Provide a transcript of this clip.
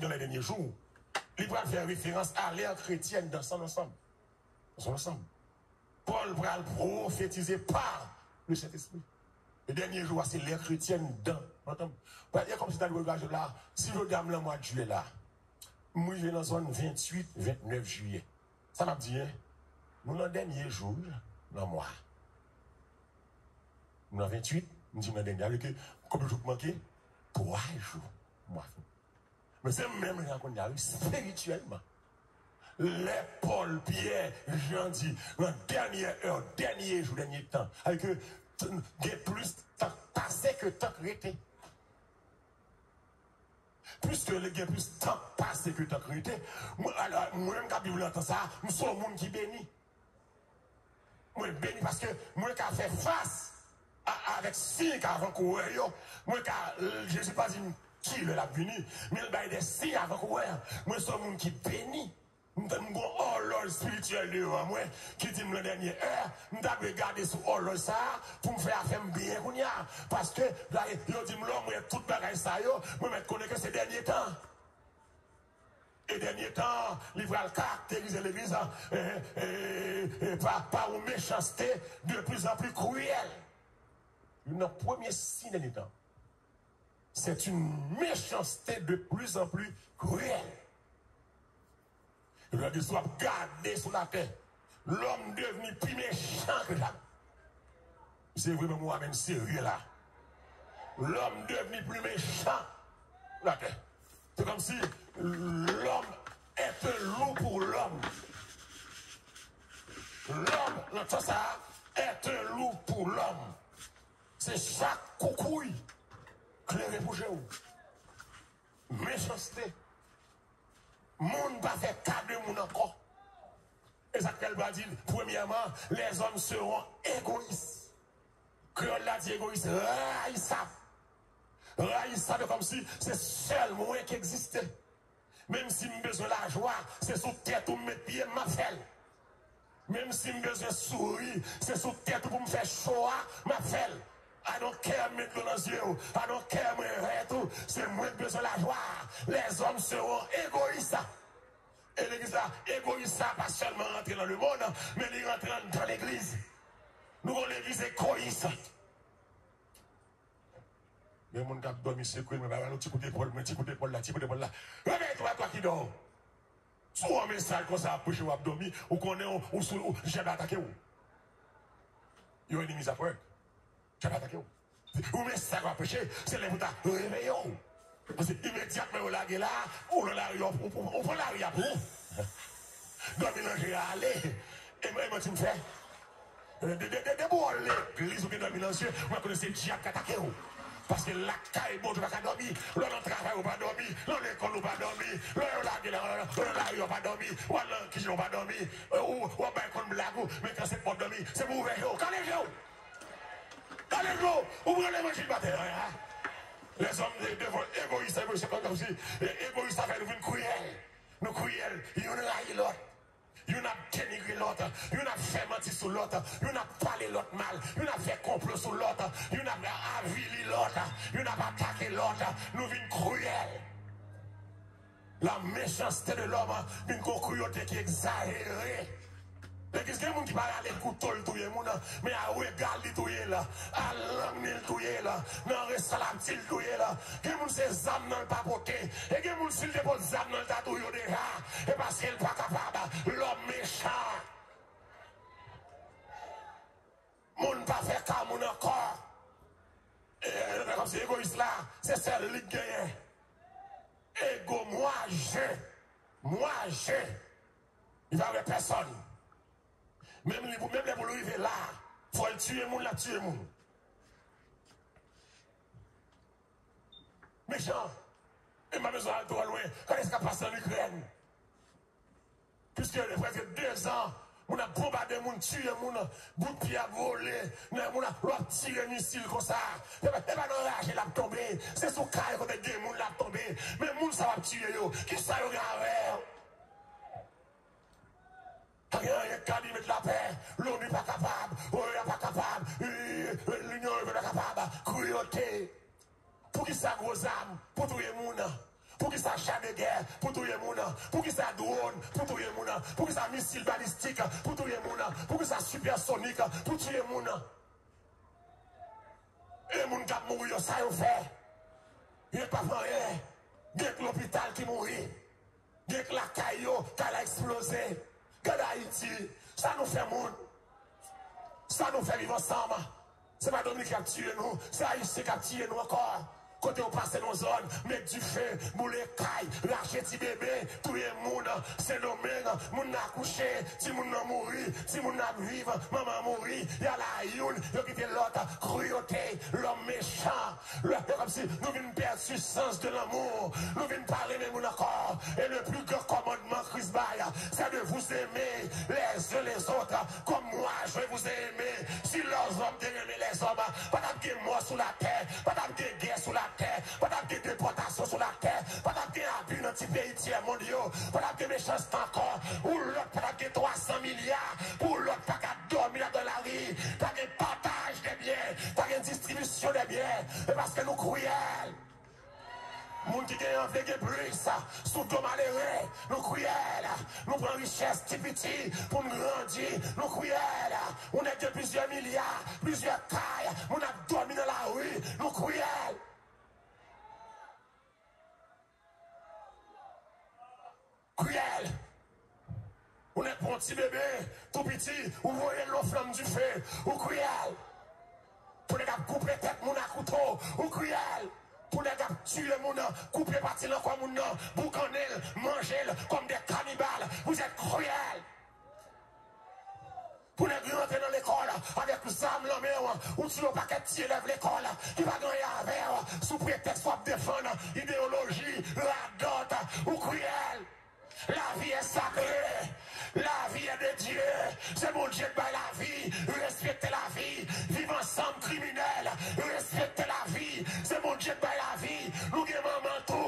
dans les derniers jours, il va faire référence à l'ère chrétienne dans son ensemble. Paul va prophétiser par le Saint-Esprit. Les derniers jours, c'est l'ère chrétienne dans. Pas dire comme si tu as le regard là, si le gamme le mois de juillet là, moi je vais dans la zone 28-29 juillet. Ça m'a dit, hein, nous dans le dernier jour, dans le mois. Nous dans 28, nous disons dans le dernier jour, combien de jours manqués? 3 jours. Moi. Mais c'est même là qu'on a eu spirituellement. Les Paul, Pierre, Jean dit, dans la dernière heure, dernier jour, dernier temps, avec que il y a plus temps passé que temps créé. Puisque il y a plus temps passé que temps créé, alors, moi-même, quand je entends ça, nous sommes le monde qui bénit. Moi, béni parce que moi, qui fait face avec 5 avant qu'on ait, moi, je ne sais pas dit qui l'a béni, mais il y a des signes avant qu'on ait. Moi, je suis le monde qui bénit. Nous avons un horloge spirituel devant moi qui dit la dernière heure. Nous avons regardé sur horloge ça pour me faire bien. Parce que je dis l'homme, tout le bagage ça, je me connais que ces derniers temps. Et derniers temps, il va caractériser l'église par une méchanceté de plus en plus cruelle. Le premier signe dernier temps, c'est une méchanceté de plus en plus cruelle. Il a dit soit gardé sur la terre. L'homme devenu plus méchant que ça. C'est vraiment moi-même sérieux là. L'homme devenu plus méchant que la terre. C'est comme si l'homme est un loup pour l'homme. L'homme, l'entend ça, est un loup pour l'homme. C'est chaque coucouille clairé pour chez vous. Méchanceté. Monde va faire cas de monde encore. Et ça qu'elle va dire, premièrement, les hommes seront égoïstes. Créole l'a dit égoïste, raïssable comme si c'est seul moyen qui existait. Même si j'ai besoin de la joie, c'est sous tête ou mes pieds, ma felle. Même si j'ai besoin de sourire, c'est sous tête pour me faire chaud, ma felle. I don't care, mettre dans les yeux. I don't care, tout. C'est moi qui besoin de la joie. Les hommes seront égoïstes. Et l'église là, égoïste, pas seulement rentrer dans le monde, mais il rentre dans l'église. Nous avons l'église égoïste. Il y a des gens qui ont dormi secret, mais un petit coup d'épaule, un petit coup d'épaule là, un petit coup d'épaule là. Réveille-toi, toi qui dors. Soit un message comme ça, approche ou abdomen, ou qu'on est, ou j'ai attaqué où. Il y a une mise à preuve. J'ai attaqué où. Ou message à approcher, c'est les boutons. Réveillons. Parce que immédiatement, on l'a là, on prend la rue à pour. Donc, il a allé. Et moi, tu me fais. De bon, l'église où il a dans les yeux, moi, je connais diable qui attaque. Parce que la caille, bon, tu vas pas dormir. L'on travail, on va dormir. L'on l'école, on va dormir. L'on la rue, on va dormir. Ou l'on qui on va dormir. Ou on va comme blague. Mais quand c'est pour dormir, c'est pour ouvrir. Quand les gens, ouvrez les machines bataille. Les hommes deviennent égoïstes, c'est comme si égoïstes avec une cruelle. Nous cruels, ils ont raillé l'autre. Ils ont dénigré l'autre. Ils ont fait mentir sur l'autre. Ils ont parlé l'autre mal. Ils ont fait complot sur l'autre. Ils ont avili l'autre. Ils ont attaqué l'autre. Nous vîmes cruels. La méchanceté de l'homme, une cruauté qui est exagérée. L'église, il y a des gens qui parlent à l'écouteau, mais à regarder tout là, à l'angle tout là, dans le restaurant tout là. Il y a des gens qui ont des âmes dans le papoté, et il y a des gens qui ont des âmes dans le tatou déjà, et parce qu'il n'est pas capable, l'homme méchant. Moun pas fait comme mon encore. Et comme c'est égoïste là, c'est celle qui gagne. Égo, moi j'ai. Il va y avoir personne. Même les pour arriver là, il faut le tuer, moun la tuer, moun. Méchant. Et ma besoin de loin. Quand est-ce qu'il passe en Ukraine? Puisque il y a presque 2 ans, on a bombardé, on a tué, on a bout de pied à voler, on a tiré un missile comme ça. Et pas dans l'âge, il a tombé. C'est sous caille quand des gens l'a tombé. Mais moun ça va tuer, qui ça y a rien qu'à lui mettre la paix, l'ONU n'est pas capable, l'ONU n'est pas capable, l'Union n'est pas capable, cruauté. Pour qui ça gros âme, pour tout le monde, Pour qui ça chat de guerre, pour tout le monde, pour qui ça drone, pour tout le monde, pour qui ça missile balistique, pour tout le monde, pour qui ça supersonique, pour tout le monde. Et les gens qui ont mouru, ça y fait. Il n'y a pas rien. Il y a l'hôpital qui mourit. Il y a la caillou qui a explosé. Regarde Haïti, ça nous fait monde. Ça nous fait vivre ensemble. C'est pas Dominique qui a tué nous, c'est Haïti qui a tué nous encore. Côté on passe nos zones, mettre du feu, bouler caille, lâcher petit bébé, tout le monde, c'est nos mains, moun n'a couché, si moun n'a mouru, si moun n'a vivre, maman mouri, il y a la youne, il y a quitté l'autre, cruauté, l'homme méchant, comme si nous venons perdre le sens de l'amour, nous venons parler de mon encore, et le plus grand commandement Christ Baye, c'est de vous aimer les uns les autres, comme moi je vais vous aimer, si leurs hommes aimer les hommes, pas d'avoir mort sous la terre, pas d'avoir guerre sous la terre, pas d'avoir déportation sur la terre, pas d'avoir abus dans les pays tiers mondiaux, pas d'avoir méchanceté encore, ou l'autre pas d'avoir 300 milliards, pour l'autre pas qu'à dormir dans la rue, pas de partage des biens, pas de distribution des biens, parce que nous cruels. Moun qui gagne envie de plus, sous dos malheureux, nous cruels, nous prenons richesse petit pour nous grandir, nous cruels, on est de plusieurs milliards, plusieurs tailles, on a dormi dans la rue, nous cruels. Cruel. On est pour un petit bébé, tout petit, vous voyez l'eau flamme du feu, ou cruel. Pour les gars couper tête, mon à couteau, ou cruel. Pour les gars tuer mon couper partie dans quoi mon boucaner, manger comme des cannibales, vous êtes cruel. Pour les gars rentrer dans l'école avec les armes la main, ou tu n'as pas qu'à tirer l'école, qui va gagner avec, sous prétexte soit défendre idéologie, la dot, ou cruel. La vie est sacrée, la vie est de Dieu, c'est mon Dieu qui bat la vie, respectez la vie, vivre ensemble criminel, respectez la vie, c'est mon Dieu qui bat la vie, nous avons maman tout.